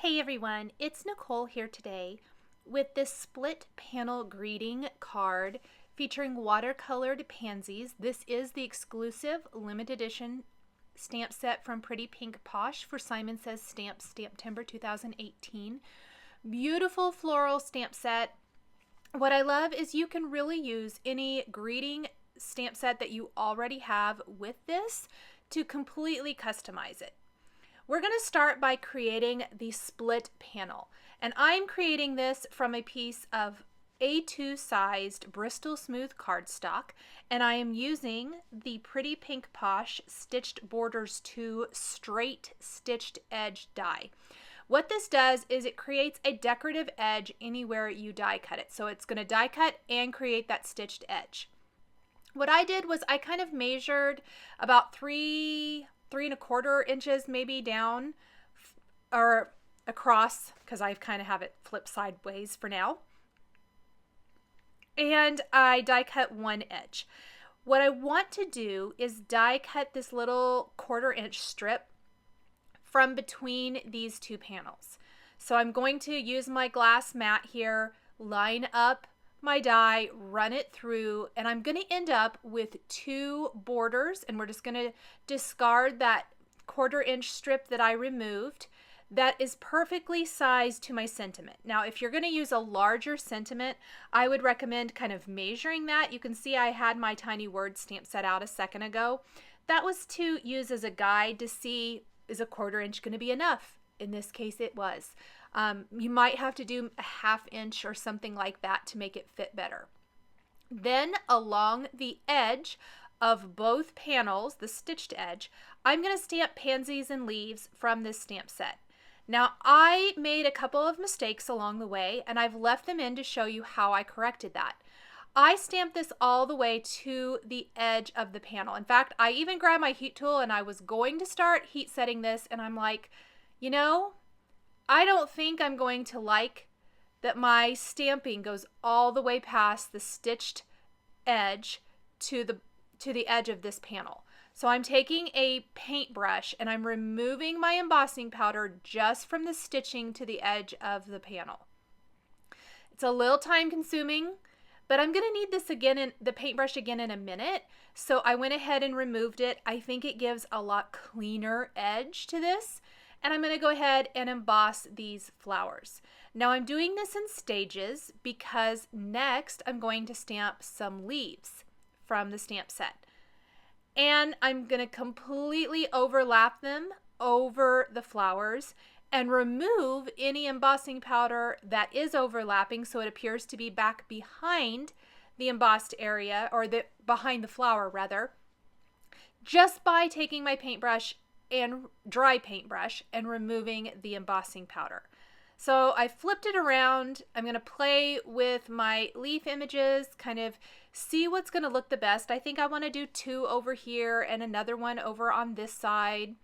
Hey everyone, it's Nicole here today with this split panel greeting card featuring watercolored pansies. This is the exclusive limited edition stamp set from Pretty Pink Posh for Simon Says Stamps STAMPtember 2018. Beautiful floral stamp set. What I love is you can really use any greeting stamp set that you already have with this to completely customize it. We're going to start by creating the split panel, and I'm creating this from a piece of A2 sized Bristol smooth cardstock, and I am using the Pretty Pink Posh Stitched Borders 2 straight stitched edge die. What this does is it creates a decorative edge anywhere you die cut it, so it's going to die cut and create that stitched edge. What I did was I kind of measured about 3.25 inches maybe down or across, because I kind of have it flipped sideways for now, and I die cut one edge. What I want to do is die cut this little 1/4 inch strip from between these two panels. So I'm going to use my glass mat here, line up my die, run it through, and I'm going to end up with two borders, and we're just going to discard that 1/4 inch strip that I removed that is perfectly sized to my sentiment. Now, if you're going to use a larger sentiment, I would recommend kind of measuring that. You can see I had my tiny word stamp set out a second ago. That was to use as a guide to see, is a 1/4 inch going to be enough? In this case, it was. You might have to do a 1/2 inch or something like that to make it fit better. Then along the edge of both panels, the stitched edge, I'm going to stamp pansies and leaves from this stamp set. Now, I made a couple of mistakes along the way, and I've left them in to show you how I corrected that. I stamped this all the way to the edge of the panel. In fact, I even grabbed my heat tool and I was going to start heat setting this, and I'm like, you know, I don't think I'm going to like that my stamping goes all the way past the stitched edge to the edge of this panel. So I'm taking a paintbrush and I'm removing my embossing powder just from the stitching to the edge of the panel. It's a little time consuming, but I'm going to need this again in the paintbrush again in a minute. So I went ahead and removed it. I think it gives a lot cleaner edge to this. And I'm going to go ahead and emboss these flowers. Now I'm doing this in stages because next I'm going to stamp some leaves from the stamp set. And I'm going to completely overlap them over the flowers and remove any embossing powder that is overlapping so it appears to be back behind the embossed area, or behind the flower rather, just by taking my paintbrush and dry paintbrush and removing the embossing powder. So I flipped it around. I'm going to play with my leaf images, kind of see what's going to look the best. I think I want to do two over here and another one over on this side.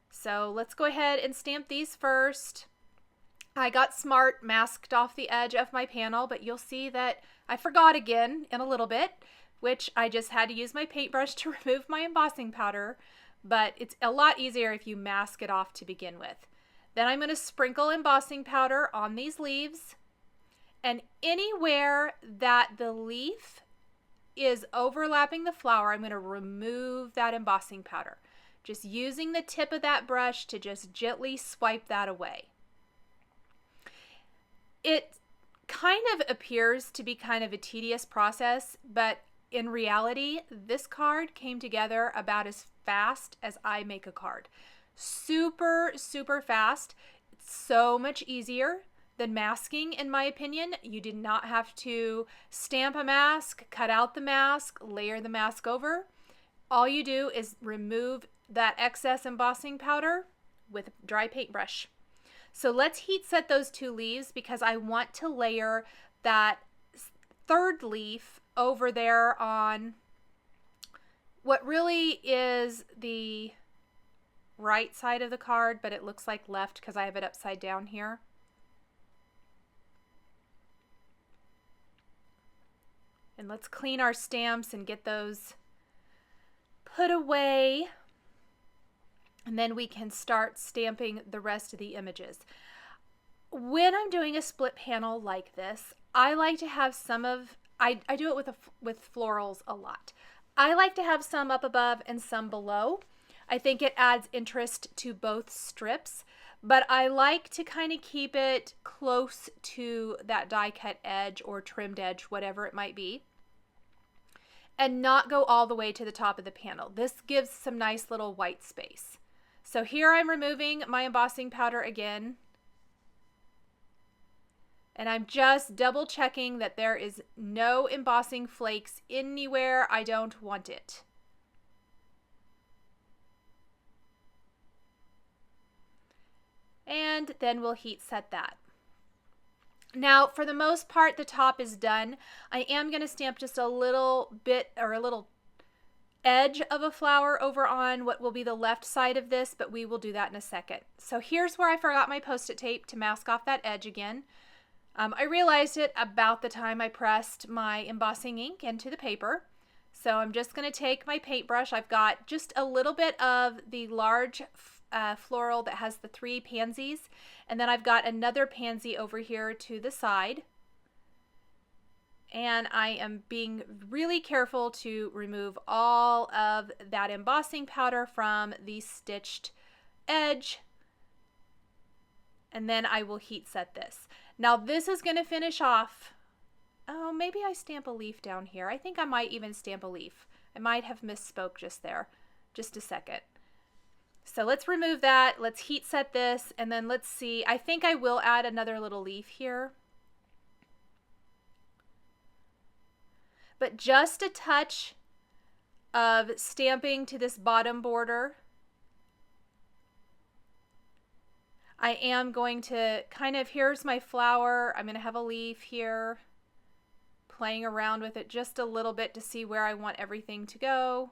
So let's go ahead and stamp these first. I got smart, masked off the edge of my panel, but you'll see that I forgot again in a little bit, which I just had to use my paintbrush to remove my embossing powder, but it's a lot easier if you mask it off to begin with. Then I'm going to sprinkle embossing powder on these leaves, and anywhere that the leaf is overlapping the flower, I'm going to remove that embossing powder. Just using the tip of that brush to just gently swipe that away. It kind of appears to be kind of a tedious process, but in reality, this card came together about as fast as I make a card. Super, super fast. It's so much easier than masking, in my opinion. You did not have to stamp a mask, cut out the mask, layer the mask over. All you do is remove that excess embossing powder with a dry paintbrush. So let's heat set those two leaves because I want to layer that third leaf over there on what really is the right side of the card, but it looks like left because I have it upside down here. And let's clean our stamps and get those put away. And then we can start stamping the rest of the images. When I'm doing a split panel like this, I like to have some of, I do it with florals a lot. I like to have some up above and some below. I think it adds interest to both strips, but I like to kind of keep it close to that die cut edge or trimmed edge, whatever it might be, and not go all the way to the top of the panel. This gives some nice little white space. So here I'm removing my embossing powder again, and I'm just double checking that there is no embossing flakes anywhere I don't want it. And then we'll heat set that. Now, for the most part, the top is done. I am going to stamp just a little bit or a little edge of a flower over on what will be the left side of this, but we will do that in a second. So here's where I forgot my Post-it tape to mask off that edge again. I realized it about the time I pressed my embossing ink into the paper. So I'm just going to take my paintbrush. I've got just a little bit of the large floral that has the 3 pansies, and then I've got another pansy over here to the side, and I am being really careful to remove all of that embossing powder from the stitched edge, and then I will heat set this. Now this is going to finish off, oh, maybe I stamp a leaf down here. I think I might even stamp a leaf. I might have misspoke just there. Just a second. So let's remove that, let's heat set this, and then let's see. I think I will add another little leaf here. But just a touch of stamping to this bottom border. I am going to kind of, here's my flower, I'm going to have a leaf here, playing around with it just a little bit to see where I want everything to go.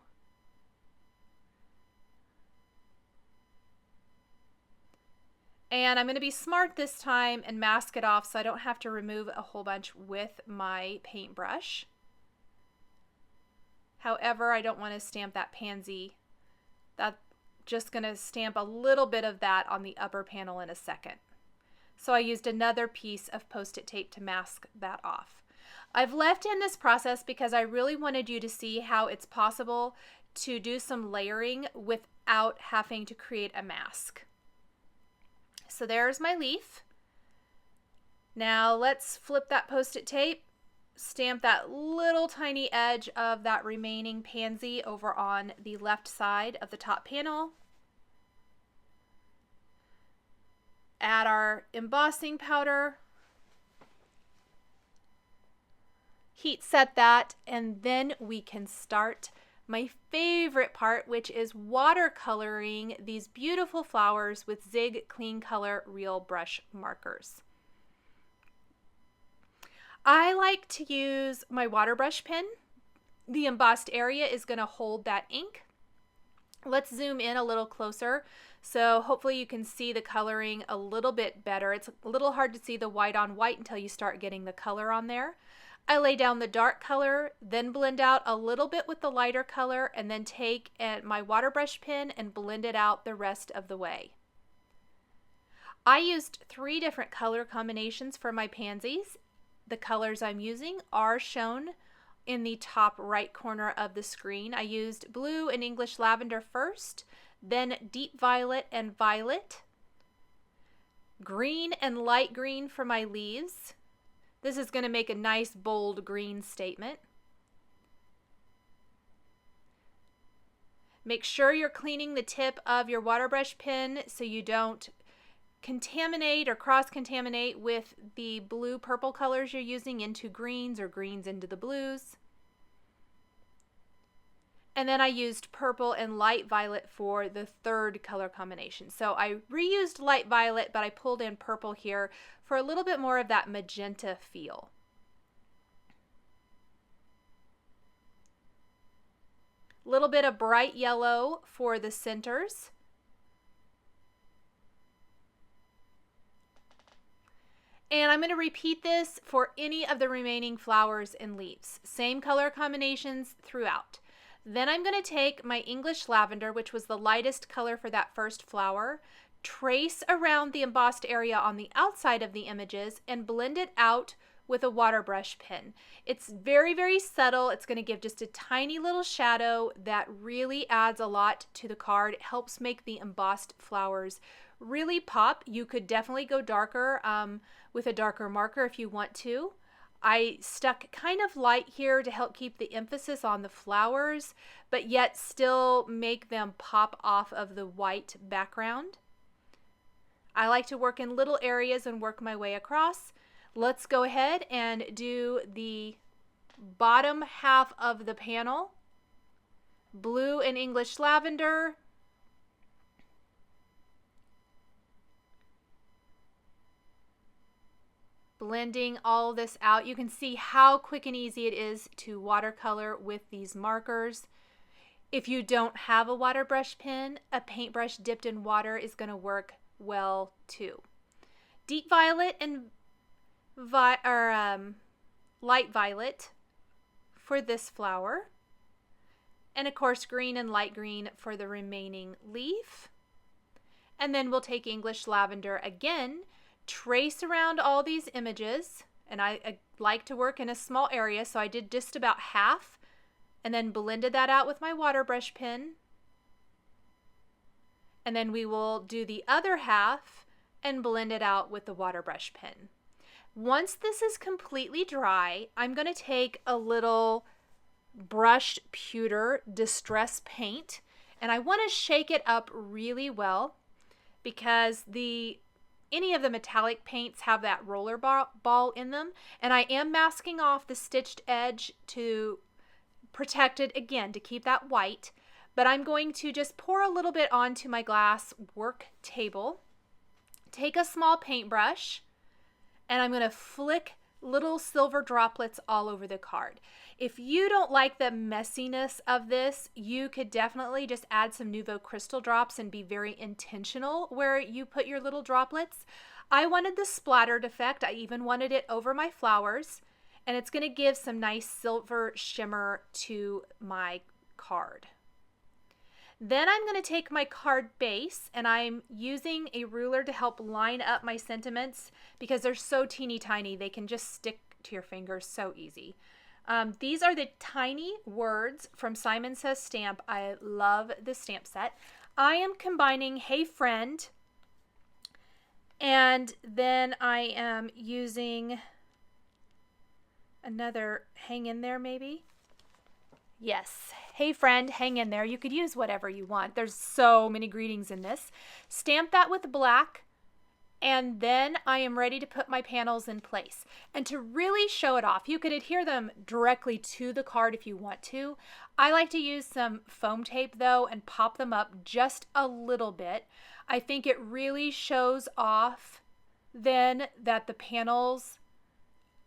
And I'm going to be smart this time and mask it off so I don't have to remove a whole bunch with my paintbrush. However, I don't want to stamp that pansy. That's just going to stamp a little bit of that on the upper panel in a second. So I used another piece of Post-it tape to mask that off. I've left in this process because I really wanted you to see how it's possible to do some layering without having to create a mask. So there's my leaf. Now let's flip that Post-it tape, stamp that little tiny edge of that remaining pansy over on the left side of the top panel. Add our embossing powder. Heat set that, and then we can start my favorite part, which is watercoloring these beautiful flowers with Zig Clean Color Real Brush markers. I like to use my water brush pen. The embossed area is going to hold that ink. Let's zoom in a little closer so hopefully you can see the coloring a little bit better. It's a little hard to see the white on white until you start getting the color on there. I lay down the dark color, then blend out a little bit with the lighter color, and then take my water brush pen and blend it out the rest of the way. I used 3 different color combinations for my pansies. The colors I'm using are shown in the top right corner of the screen. I used blue and English lavender first, then deep violet and violet, green and light green for my leaves. This is going to make a nice bold green statement. Make sure you're cleaning the tip of your water brush pen so you don't contaminate or cross-contaminate with the blue-purple colors you're using into greens or greens into the blues. And then I used purple and light violet for the 3rd color combination. So I reused light violet, but I pulled in purple here for a little bit more of that magenta feel. A little bit of bright yellow for the centers. And I'm going to repeat this for any of the remaining flowers and leaves. Same color combinations throughout. Then I'm going to take my English lavender, which was the lightest color for that first flower, trace around the embossed area on the outside of the images, and blend it out with a water brush pen. It's very, very subtle. It's going to give just a tiny little shadow that really adds a lot to the card. It helps make the embossed flowers really pop. You could definitely go darker with a darker marker if you want to. I stuck kind of light here to help keep the emphasis on the flowers, but yet still make them pop off of the white background. I like to work in little areas and work my way across. Let's go ahead and do the bottom half of the panel. Blue and English lavender. Blending all this out. You can see how quick and easy it is to watercolor with these markers. If you don't have a water brush pen, a paintbrush dipped in water is going to work well too. Deep violet and light violet for this flower, and of course green and light green for the remaining leaf. And then we'll take English lavender again, trace around all these images, and I like to work in a small area, so I did just about half and then blended that out with my water brush pen. And then we will do the other half and blend it out with the water brush pen. Once this is completely dry, I'm going to take a little brushed pewter distress paint, and I want to shake it up really well because any of the metallic paints have that roller ball in them, and I am masking off the stitched edge to protect it again to keep that white, but I'm going to just pour a little bit onto my glass work table, take a small paintbrush, and I'm going to flick little silver droplets all over the card. If you don't like the messiness of this, you could definitely just add some Nouveau crystal drops and be very intentional where you put your little droplets. I wanted the splattered effect. I even wanted it over my flowers, and it's going to give some nice silver shimmer to my card. Then I'm going to take my card base, and I'm using a ruler to help line up my sentiments because they're so teeny tiny. They can just stick to your fingers so easy. These are the tiny words from Simon Says Stamp. I love this stamp set. I am combining Hey Friend, and then I am using another Hang in There maybe. Yes, Hey Friend, hang in there. You could use whatever you want. There's so many greetings in this. Stamp that with black, and then I am ready to put my panels in place. And to really show it off, you could adhere them directly to the card if you want to. I like to use some foam tape though and pop them up just a little bit. I think it really shows off then that the panels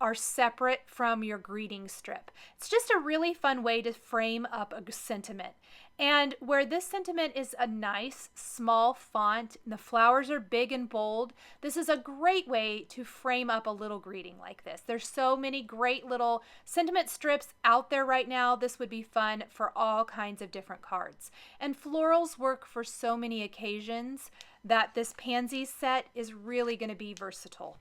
are separate from your greeting strip. It's just a really fun way to frame up a sentiment. And where this sentiment is a nice small font and the flowers are big and bold, this is a great way to frame up a little greeting like this. There's so many great little sentiment strips out there right now. This would be fun for all kinds of different cards. And florals work for so many occasions that this Pansies set is really going to be versatile.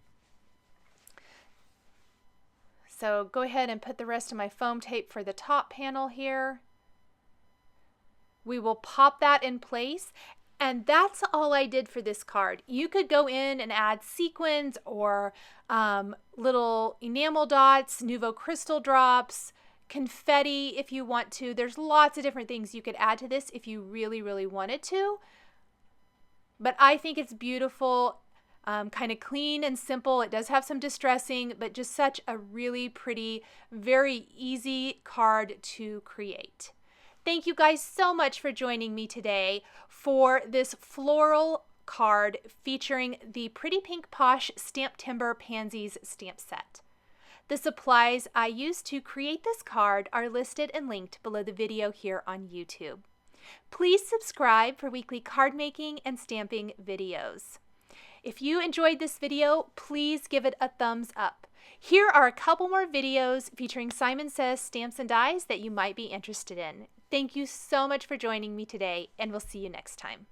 So go ahead and put the rest of my foam tape for the top panel here. We will pop that in place, and that's all I did for this card. You could go in and add sequins or little enamel dots, Nouveau crystal drops, confetti if you want to. There's lots of different things you could add to this if you really, really wanted to. But I think it's beautiful. Kind of clean and simple. It does have some distressing, but just such a really pretty, very easy card to create. Thank you guys so much for joining me today for this floral card featuring the Pretty Pink Posh STAMPtember Pansies stamp set. The supplies I used to create this card are listed and linked below the video here on YouTube. Please subscribe for weekly card making and stamping videos. If you enjoyed this video, please give it a thumbs up. Here are a couple more videos featuring Simon Says Stamps and Dies that you might be interested in. Thank you so much for joining me today, and we'll see you next time.